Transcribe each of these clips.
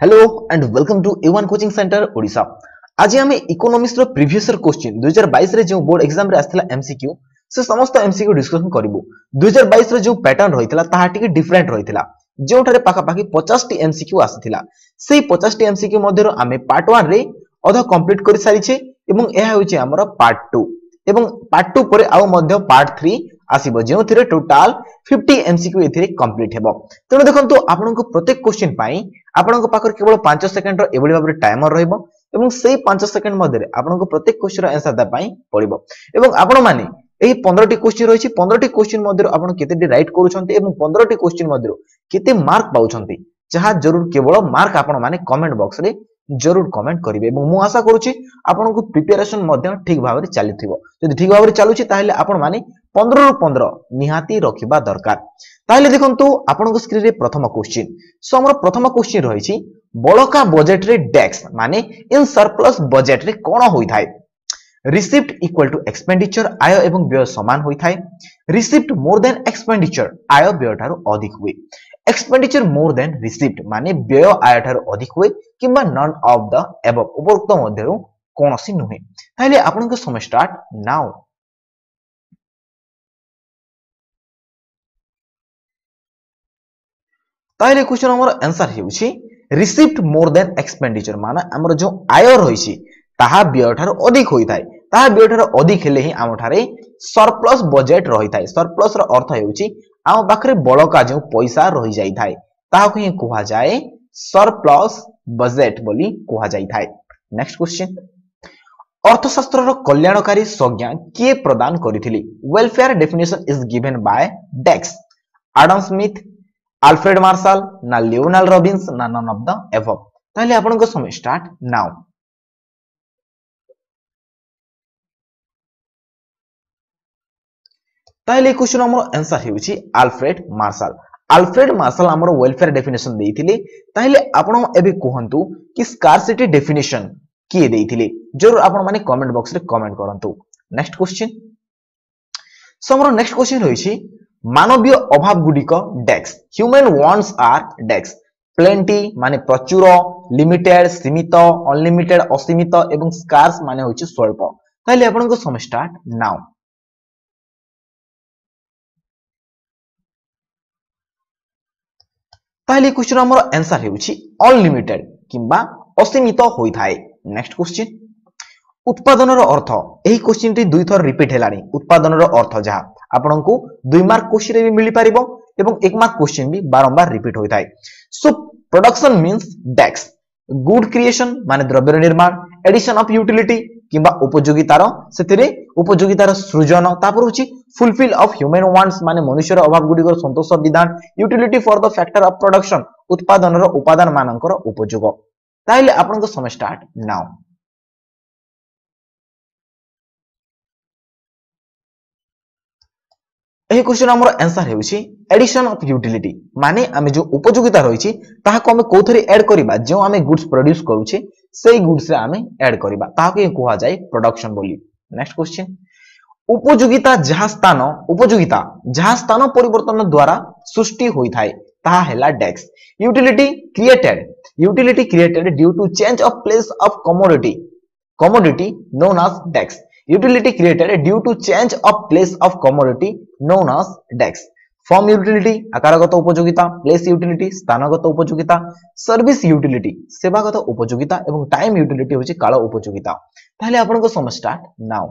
Hello and welcome to A1 Coaching Center Odisha. आज आम economics रो previous year question 2022 रे जो बोर्ड एग्जाम रे आस्थिला एमसीक्यू से समस्त एमसीक्यू डिस्कशन करिवो 2022 रे जो पैटर्न रहितला ताहा टिके डिफरेंट रहितला जोठारे पाखा पाखी 50 टी एमसीक्यू आसीथिला सेही 50 टी एमसीक्यू मध्यरो आमे पार्ट 1 रे अधा कंप्लीट करि सारिछे एवं एहा होइछे हमर पार्ट 2 एवं पार्ट 2 परे आउ मध्य पार्ट 3 आसीबो जेउथिरे टोटल 50 एमसीक्यू एथिरे कंप्लीट हेबो तेनो देखंतु आपनको प्रत्येक क्वेश्चन पाई आपनको पाखर केवल 5 सेकंड रो एबडी भाबरे टाइमर रहइबो एवं सेही 5 सेकंड मध्ये आपनको प्रत्येक क्वेश्चन रो आंसर दा पाई पड़िबो एवं आपण माने एही 15 टी क्वेश्चन रहिछि 15 टी क्वेश्चन मध्ये आपण केते टी राइट करूछन्ते एवं 15 टी क्वेश्चन मध्ये केते मार्क पाउछन्ते जहा जरूर केवल मार्क आपण माने कमेंट बॉक्स रे जरूर कमेंट करिवे एवं मु आशा करूछि आपनको प्रिपरेशन मध्ये ठीक भाबरे चलिथिबो जदि ठीक भाबरे चालुछि ताहेले आपण माने 15 रु 15 निहाती रखिबा दरकार ताहेले देखंतु आपनको स्क्रीन रे प्रथम क्वेश्चन सो हमर प्रथम क्वेश्चन रहिछि बळका बजेट रे डेक्स माने इन सरप्लस बजेट रे कोन होई थाए रिसिप्ट इक्वल टू एक्सपेंडिचर आय एवं व्यय समान होई थाए रिसिप्ट मोर देन एक्सपेंडिचर आय व्यय ठारो अधिक हुए एक्सपेंडिचर मोर देन रिसिप्ट माने व्यय आय ठारो अधिक हुए किबा नन ऑफ द अबव उपरोक्त मध्यरु कोनोसी नुहे ताइले आपनको समय स्टार्ट नाउ ताइले क्वेश्चन हमर आंसर हेउछि रिसिप्ट मोर देन एक्सपेंडिचर माने हमर जो आय रहिछि ताहा व्यय ठारो अधिक होई थाए ताहा व्यय ठारो अधिक हेले ही आम ठारे सरप्लस बजेट रही थाए सरप्लस रो अर्थ हेउछि आम पाखरे बळका जो पैसा रही जाई थाए ताहा को ही कुहा जाए सरप्लस बजेट बोली कुहा जाई थाए नेक्स्ट क्वेश्चन अर्थशास्त्र रो कल्याणकारी संज्ञा किए प्रदान करिथिली welfare definition is given by डेक्स एडम स्मिथ अल्फ्रेड मार्शल ना लियोनार्ड रॉबिन्स ना नन ऑफ द एबव ताले आपन को समय स्टार्ट नाउ ताले क्वेश्चन हमर आंसर हेउछि अल्फ्रेड मार्शल हमर वेलफेयर डेफिनेशन देइथिले ताले आपन एबे कहंतु कि स्कार्सिटी डेफिनेशन किए देइथिले जरूर आपन माने कमेंट बॉक्स रे कमेंट करंतु नेक्स्ट क्वेश्चन सो हमर नेक्स्ट क्वेश्चन होइछि मानवीय अभाव गुडिक डेक्स ह्यूमन वांट्स आर डेक्स प्लेंटी माने प्रचुर लिमिटेड सीमित अनलिमिटेड असीमित एवं स्कार्स माने होइछि स्वल्प ताले आपन को समय स्टार्ट नाउ ताले क्वेश्चन हमर आंसर हेउछि अनलिमिटेड किबा असीमित होई थाए नेक्स्ट क्वेश्चन उत्पादन रो अर्थ एही क्वेश्चन टी दुई थर रिपीट हेलानी उत्पादन रो अर्थ जहा आपनको 2 मार्क क्वेश्चन रे भी मिली पारिबो एवं 1 मार्क क्वेश्चन भी बारंबार रिपीट होई थाए सो प्रोडक्शन मींस डेक्स गुड क्रिएशन माने द्रव्य निर्माण एडिशन ऑफ यूटिलिटी किबा उपयोगितार सेतिरे उपयोगितार सृजन तापर होची फुलफिल ऑफ ह्यूमन वांट्स माने मनुष्यर अभाव गुडी संतोष विधान utility for the factor of production उत्पादन रो उपादान मानकर उपयोग ताइले आपनको समय स्टार्ट नाउ एही क्वेश्चन हमर आंसर हेउछि एडिशन ऑफ यूटिलिटी माने आमे जो उपयोगिता रहिछि ताहा को आमे कोथरे ऐड करिबा जो आमे गुड्स प्रोड्यूस करूछे सेही गुड्स रे आमे ऐड करिबा ताहा के कोहा जाय प्रोडक्शन बोली नेक्स्ट क्वेश्चन उपयोगिता जहा स्थान परिवर्तन द्वारा सृष्टि होई थाए ताहा हेला डेक्स utility created due to change of place of commodity known as dex utility created due to change of place of commodity known as dex form utility आकारगत उपयोगिता place utility स्थानगत उपयोगिता सर्विस utility सेवागत उपयोगिता एवं टाइम utility होची काल उपयोगिता ताहले आपन को समय स्टार्ट नाउ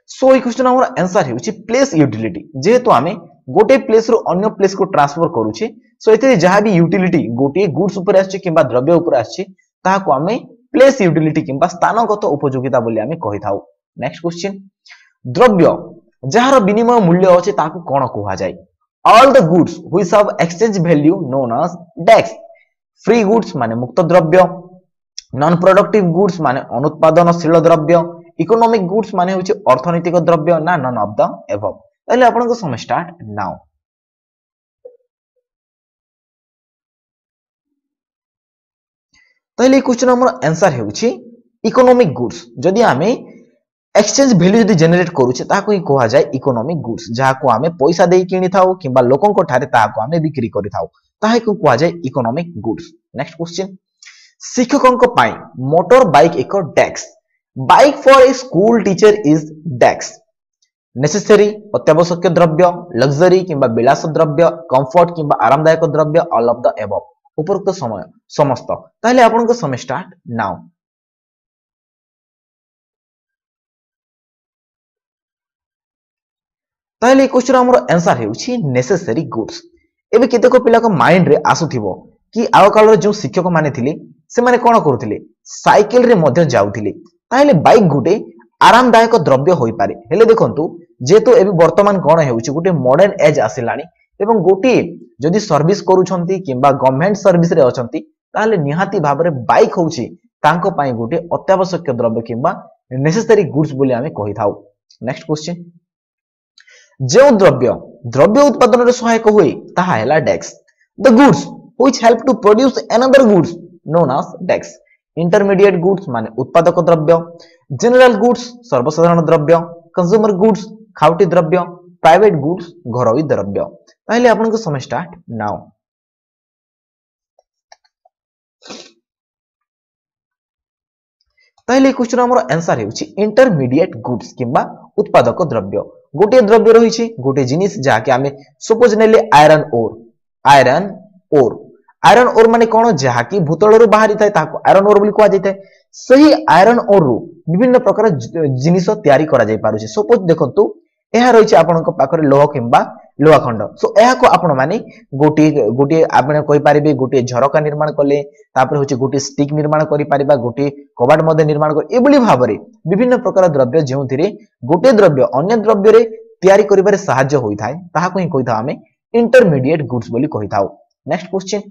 सो ई क्वेश्चन हमर आंसर हेउची प्लेस यूटिलिटी जेहेतु आमे गोटे प्लेस रो अन्य प्लेस को ट्रांसफर करूची सो एते जहा भी यूटिलिटी गोटे गुड्स ऊपर आछि किबा द्रव्य ऊपर आछि ता को आमे प्लेस यूटिलिटी किबा स्थानगत उपयोगिता बोली आमे कहि थाउ नेक्स्ट क्वेश्चन द्रव्य जहार विनिमय मूल्य अछि ताकू कोन कहवा जाय all the goods which have exchange value known as डेक्स फ्री गुड्स माने मुक्त द्रव्य नॉन प्रोडक्टिव गुड्स माने अनुत्पादनशील द्रव्य इकोनॉमिक गुड्स माने होछि अर्थनैतिक द्रव्य ना नन ऑफ द एबव ताले आपन को समय स्टार्ट नाउ ताले क्वेश्चन हमर आंसर हेउछि इकोनॉमिक गुड्स जदि आमे एक्सचेंज वैल्यू यदि जनरेट करूचे ताको ही कहा जाए इकोनॉमिक गुड्स जहाको आमे पैसा देई किनी थाओ किंबा लोकंको ठारे ताको आमे बिक्री करि थाओ ताहे को कहा जाए इकोनॉमिक गुड्स। नेक्स्ट क्वेश्चन शिक्षकंको पाई मोटर बाइक एक desk bike for a school teacher is desk necessary अत्यावश्यक द्रव्य लग्जरी किंबा विलास द्रव्य कंफर्ट किंबा आरामदायक द्रव्य ऑल ऑफ द एबव उपरोक्त समय समस्त ताहले आपनको समय स्टार्ट नाउ। ताहले क्वेश्चन हमर आंसर हेउछि नेसेसरी गुड्स। एबे केतेक पिला को माइंड रे आसुथिबो कि आव काल रे जो शिक्षक माने थिले से माने कोन करूथिले साइकिल रे मध्य जाउथिले ताहले बाइक गुटे आरामदायक द्रव्य होई पारे हेले देखंतु जेतो एबे वर्तमान कोन हेउछि गुटे मॉडर्न एज आसिलानी एवं गोटे जदि सर्विस करूछंती किंबा गवर्नमेंट सर्विस रे अछंती ताहले निहाती भाबरे बाइक होउछि तांको पई गुटे अत्यावश्यक द्रव्य किंबा नेसेसरी गुड्स बोली आमे कहि थाउ। नेक्स्ट क्वेश्चन जो द्रव्य द्रव्य उत्पादन रे सहायक होई ताहा हैला डेक्स the goods which help to produce another goods known as डेक्स इंटरमीडिएट गुड्स माने उत्पादक द्रव्य जनरल गुड्स सर्वसाधारण द्रव्य कंज्यूमर गुड्स खाउटी द्रव्य प्राइवेट गुड्स घरोई द्रव्य ताहले आपन को समय स्टार्ट नाउ। ताहले क्वेश्चन हमर आंसर हेउछि इंटरमीडिएट गुड्स किंबा उत्पादक द्रव्य गोटे द्रव्य रही गोटे जिनिस जहाँकि आमे सपोज नेले आयरन ओर माने कोन जहाँकि भूतल रु बाहरी थाए ताको आयरन ओर बोली कहा जाय थाए सही आयरन ओर रु विभिन्न प्रकार जिनिस तयारी करा जाय पारुछि। सपोज देखंतु एहा रहिछि आपनक पाखरे लोह किंबा लोहा खंड सो एहा को आपण माने गोटे आपण कहि पारिबे गोटे झरका निर्माण कले तापर होछि गोटे स्टिक निर्माण करि पारिबा गोटे कबाड मध्ये निर्माण कर एबुली भाबरे विभिन्न प्रकार द्रव्य जेउथिरे गोटे द्रव्य अन्य द्रव्य रे तयारी करिबारे सहाय्य होई थाए ताहा को ही कहि थाउ हमें इंटरमीडिएट गुड्स बोली कहि थाउ। नेक्स्ट क्वेश्चन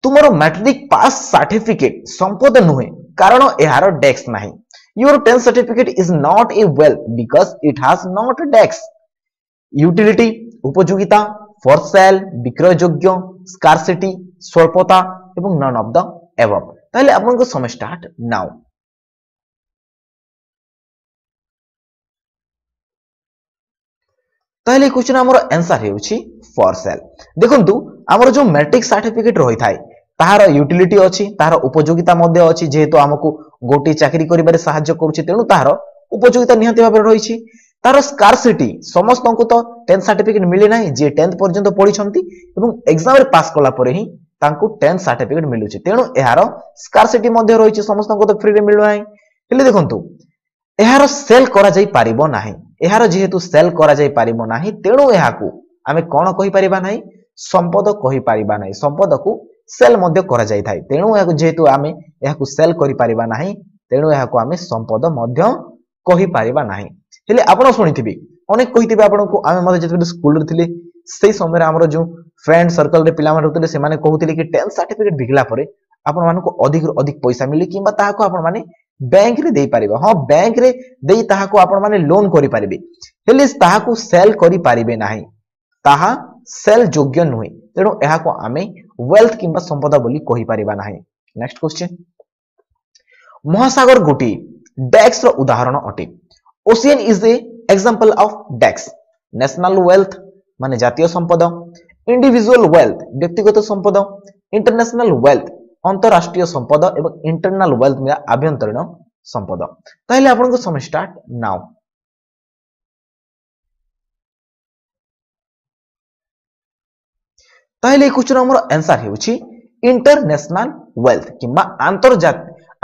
तुमरो मैट्रिक पास सर्टिफिकेट संपद नुहे कारण एहार डेस्क नाही your 10th certificate is not a wealth because it has not डेस्क यूटिलिटी उपयोगिता फॉर सेल विक्रय योग्य स्कार्सिटी स्वल्पता एवं नन ऑफ द एबव ताहले आपन को समय स्टार्ट नाउ। ताहले क्वेश्चन हमर आंसर हेउछि फॉर सेल देखंतु हमर जो मैट्रिक सर्टिफिकेट रही थाए ताहार यूटिलिटी अछि ताहार उपयोगिता मध्ये अछि जेहेतु हमकु गोटी चाकरी करिबारे सहाय्य करूछि तेनु ताहार उपयोगिता निहाती भाबे रहिछि तार स्कार्सिटी समस्त को तो 10th सर्टिफिकेट मिले नाही जे 10th पर्यंत पढी छंती एवं एग्जाम रे पास कला परे ही तांको 10th सर्टिफिकेट मिलुछि तेनु एहार स्कार्सिटी मध्ये रहिछि समस्त को तो फ्री रे मिलु नाही हेले देखंतु एहार सेल करा जाई पारिबो नाही एहार जेहेतु सेल करा जाई पारिबो नाही तेनु एहाकू आमे कोन कहि पारिबा नाही संपद कहि पारिबा नाही संपद को सेल मध्ये करा जाई थाई तेनु एहाकू जेहेतु आमे एहाकू सेल करि पारिबा नाही तेनु एहाकू आमे संपद मध्ये कहि पारिबा नाही हेले आपण सुनिथिबे अनेक कहिथिबे आपनको आमे मध्ये जेते स्कूल रे थिले सेही समय रे हमर जो फ्रेंड सर्कल रे पिला माने होतले से माने कहउथिले कि 10th सर्टिफिकेट बिगला परे आपण मानको अधिक पैसा मिले किबा ताहाको आपण माने बैंक रे देई पारिबा हां बैंक रे देई ताहाको आपण माने लोन करि पारिबे हेले ताहाको सेल करि पारिबे नाही ताहा सेल योग्य नुहे तेणु एहाको आमे वेल्थ किंबा संपदा बोली कहि पारिबा नाही। नेक्स्ट क्वेश्चन महासागर गोटी डेक्स रो उदाहरण अटे ocean is a example of डेक्स नेशनल वेल्थ माने जातीय संपद इंडिविजुअल वेल्थ व्यक्तिगत संपद इंटरनेशनल वेल्थ अंतरराष्ट्रीय संपद एवं इंटरनल वेल्थ में आभ्यंतरीण संपद ताहले आपन को समय स्टार्ट नाउ। ताहले क्वेश्चन हमर आंसर हेउछि इंटरनेशनल वेल्थ किंबा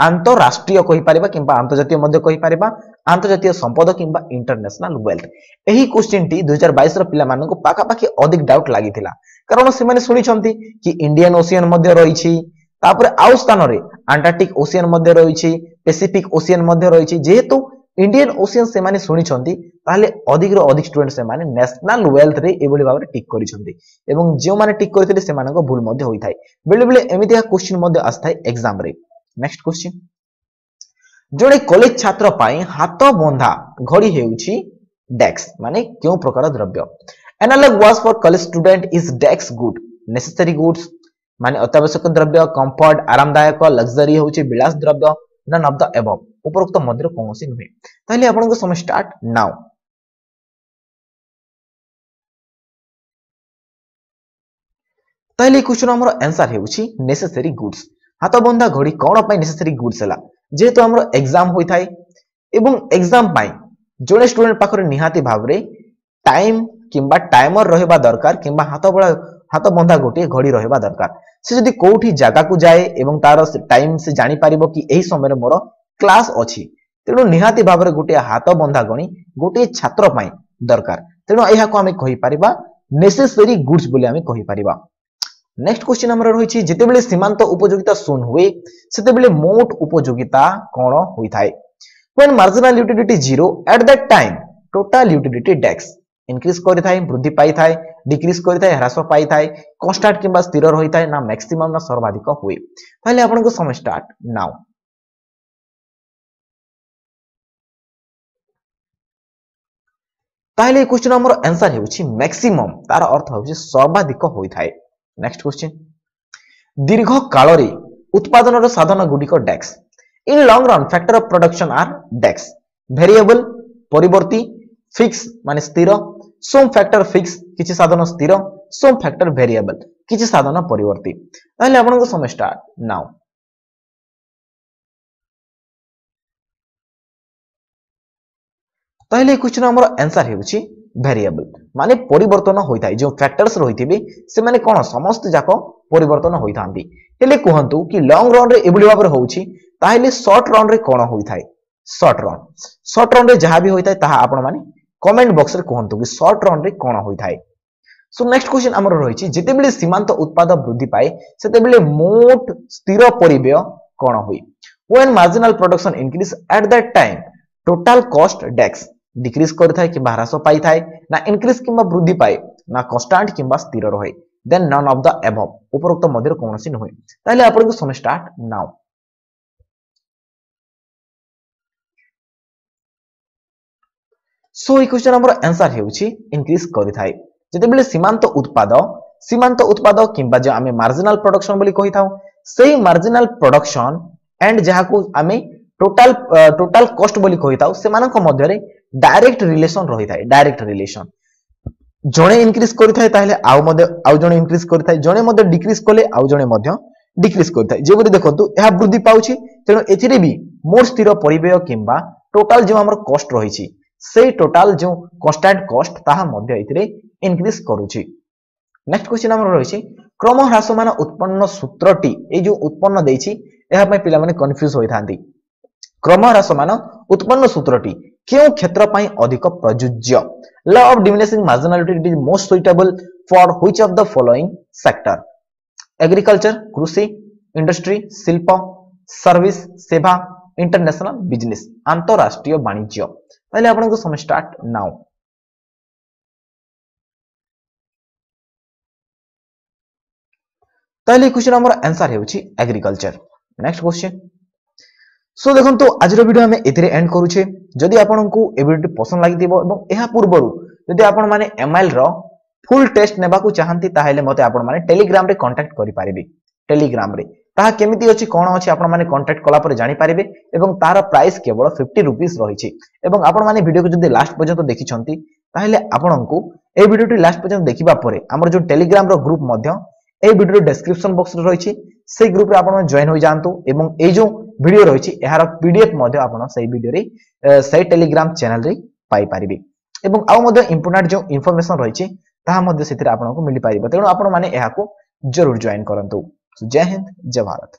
अंतरराष्ट्रीय कहि पारिबा किंबा अंतर्जातीय मध्ये कहि पारिबा अंतर्जातीय संपद किंबा इंटरनेशनल वेल्थ एही क्वेश्चन टी 2022 रो पिला मानको पाका पाकी अधिक डाउट लागिथिला कारण से माने सुनि छंती कि इंडियन ओशियन मध्ये रहिछि तापर आउ स्थान रे अंटार्कटिक ओशियन मध्ये रहिछि पैसिफिक ओशियन मध्ये रहिछि जेहेतु इंडियन ओशियन से माने सुनि छंती ताले अधिक रो अधिक स्टूडेंट से माने नेशनल वेल्थ रे एबोली भाबरे टिक करि छंती एवं जे माने टिक करथिले से मानको भूल मध्ये होई थाए बेले बेले एमितिया क्वेश्चन मध्ये आस्थाय एग्जाम रे। नेक्स्ट क्वेश्चन जोड़े कॉलेज छात्र पाई हाथ बंधा घड़ी हेउछि डेस्क माने क्यों प्रकार द्रव्य analog was for college student is desk good necessary goods माने अत्यावश्यक द्रव्य कंफर्ट आरामदायक लग्जरी होछि विलास द्रव्य नन ऑफ द एबव उपरोक्त मध्य कौन नुहे ताहले आपन समय स्टार्ट नाउ ताहले क्वेश्चन हमर आंसर हेउछि नेसेसरी गुड्स हाथ बंधा घड़ी कौन पाई नेसेसरी गुड्स हला जेहेतु हमर एग्जाम होई थाए एवं एग्जाम पाई जोड़े स्टूडेंट पाखरे निहाती भावरे टाइम किंबा टाइमर रहबा दरकार किंबा हाथ बंधा गोटे घड़ी रहबा दरकार से जदी कोठी जागा को जाए एवं तार टाइम से जानि पारिबो कि एही समय मोर क्लास अछि तेणु निहाती भावरे गोटे हाथ बंधा गणी गोटे छात्र पाई दरकार तेणु एहा को हमें कहि परिबा नेसेसरी गुड्स बोली हमें कहि परिबा नेक्स्ट क्वेश्चन हमर रहिछि जेतेबेले सीमांत उपयोगिता शून हुए सेतेबेले मोट उपयोगिता कोन होई थाए when marginal utility 0 at that time total utility dex increase करि थाए वृद्धि पाई थाए डिक्रीज करि थाए ह्रास पाई थाए कांस्टेंट किंबा स्थिर रहि थाए ना मैक्सिमम ना सर्वाधिक हुए ताले आपन को समय स्टार्ट नाउ ताले क्वेश्चन हमर आंसर हेउछि मैक्सिमम तार अर्थ हेउछि सर्वाधिक होई थाए नेक्स्ट क्वेश्चन दीर्घ काल रे उत्पादन रो साधन गुडी को डेक्स in long run factor of production are डेक्स वेरिएबल परिवर्ती फिक्स माने स्थिर सम फैक्टर फिक्स किछि साधन स्थिर सम फैक्टर वेरिएबल किछि साधन परिवर्ती ताले आपन को समय स्टार्ट नाउ ताले क्वेश्चन हमर आंसर हेउछि वेरिएबल माने परिवर्तन होइथाय जो फैक्टर्स रहिथिबे से माने कोन समस्त जाको परिवर्तन होइथांती हेले कहंतु कि लॉन्ग रन रे एबुली भाबरे होउछि ताहेले शॉर्ट रन रे कोन होइथाय शॉर्ट रन रे जहां भी होइथाय ताहा आपण माने कमेंट बॉक्स रे कहंतु कि शॉर्ट रन रे कोन होइथाय सो नेक्स्ट क्वेश्चन हमर रहिछि जेतेबेले सीमांत उत्पाद वृद्धि पाए सेतेबेले मोट स्थिर परिव्यय कोन होई when marginal production increase at that time total cost डेक्स डिक्रीज करथाय कि ह्रास पाई थाए ना इंक्रीज किंबा वृद्धि पाए ना कांस्टेंट किंबा स्थिर रहे then none of the above उपरोक्त मध्य कोनोसी न होय ताले आपन को समय स्टार्ट नाउ सो ई क्वेश्चन हमर आंसर हेउछि इंक्रीज करथाय जेतेबेले सीमांत उत्पाद किंबा जे आमे मार्जिनल प्रोडक्शन बोली कहि थाउ सेही मार्जिनल प्रोडक्शन एंड जहा को आमे टोटल कॉस्ट बोली कहि थाउ से मानक मध्य रे डायरेक्ट रिलेशन रही थाए डायरेक्ट रिलेशन जणे इंक्रीज करथाय ताहले आउ जणे इंक्रीज करथाय जणे मध्य डिक्रीज कले आउ जणे मध्य डिक्रीज करथाय जेबरी देखंतु एहा वृद्धि पाउछि तेनो एथिरे भी मोर स्थिर परिव्यय किंबा टोटल जो हमर कॉस्ट रहिछि सेही टोटल जो कांस्टेंट कॉस्ट ताहा मध्य एथिरे इंक्रीज करूछि नेक्स्ट क्वेश्चन हमर रहिछि क्रम ह्रासमान उत्पन्न सूत्रटी ए जो उत्पन्न देछि एहा पय पिला माने कंफ्यूज होई थांती क्रम ह्रासमान उत्पन्न सूत्रटी क्यों क्षेत्र पाई अधिक प्रयोज्य law of diminishing marginality is most suitable for which of the following sector agriculture कृषि इंडस्ट्री शिल्प सर्विस सेवा इंटरनेशनल बिजनेस अंतरराष्ट्रीय वाणिज्य पहले आपन को समय स्टार्ट नाउ ताले क्वेश्चन हमर आंसर हेउछि एग्रीकल्चर नेक्स्ट क्वेश्चन सो देखो तो आज वीडियो हमें एथिरे एंड करूछे जदि आपन को ए वीडियो पसंद लागिथिबो एवं एहा पूर्वरु जदि आपन माने एमआईएल रो फुल टेस्ट नेबा को चाहंती ताहेले मते आपन माने टेलीग्राम रे कांटेक्ट करि पारिबे टेलीग्राम रे ताहा केमिति अछि कोन अछि आपन माने कांटेक्ट कला पर जानि पारिबे एवं तार प्राइस केवल 50 रुपीस रहिछि एवं आपन माने वीडियो को जदि लास्ट पर्यंत देखिछंती ताहेले आपन को ए वीडियोटी लास्ट पर्यंत देखिबा परे हमर जो टेलीग्राम रो ग्रुप मध्य ए वीडियो डिस्क्रिप्शन बॉक्स रे रहिछि से ग्रुप रे आपन जॉइन हो जांतु एवं ए जो वीडियो रहिछि एहार पीडीएफ मध्य आपन से वीडियो रे से टेलीग्राम चैनल रे पाई पारिबे एवं आउ मध्य इंपोर्टेंट जो इंफॉर्मेशन रहिछि ताहा मध्य सेतिर आपन को मिलि पारिबो तेणु आपन माने एहा को जरूर जॉइन करंतु जय हिंद जय भारत।